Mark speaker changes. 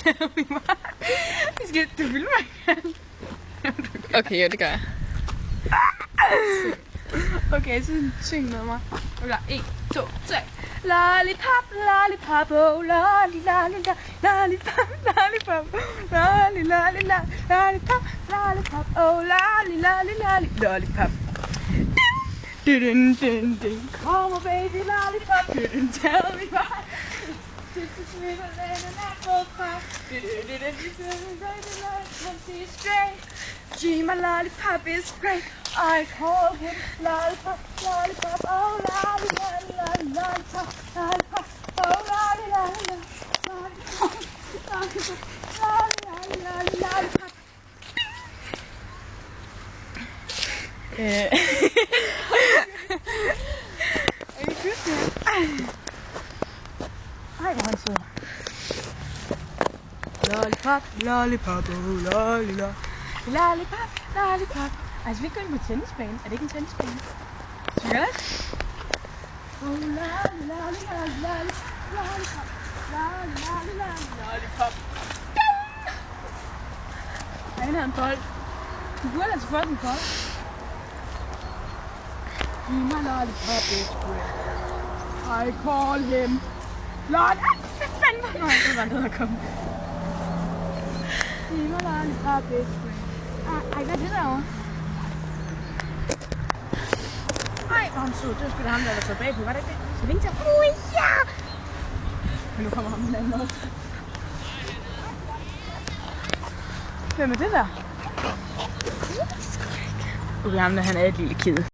Speaker 1: Du filmer ikke.
Speaker 2: Okay, jo, det gør jeg.
Speaker 1: Okay, så syng med mig. Okay, 1, 2, 3. Lollipop, lollipop, oh lolly, lolly, lollipop, lollipop, lolly, lolly, lollipop, lollipop, oh lolly, lolly, lolly, lollipop. Dun, dun, dun. Come on, baby, lollipop, dun, tell me why. Just a sweet and an apple pie. She's straight. Gee, my lollipop is great. I call him lollipop, lollipop, oh lolly, lolly, lolly, lollipop, lollipop, oh lolly, lolly, lolly, lollipop, lolly, lolly, lolly, lollipop. Er I kyssende? Ej, hvor han sød. Lollipop, lollipop, oh lolly, lolly. Lollipop, lollipop. Altså, vi går ind på tennisbanen. Er det ikke en tennisbane? Skal vi gøre det? Oh, lolly, lolly, lolly, lolly, lollipop. Lolly, lolly, lolly, lollipop. Ej, han har en bold. Du burde altså få den bold. My lollipop is great. I call him Lolly. Hvad fanden var det? Nej, det var noget at komme. My lollipop is great. Ej, hvad er det derovre? Ej, hvor er han sød. Det var sgu da ham, der var taget bagpå. Var det ikke det? Så vinke til ham. Ja! Men nu kommer ham den anden også. Hvem er det der? Okay, ham der, han er et lille kid.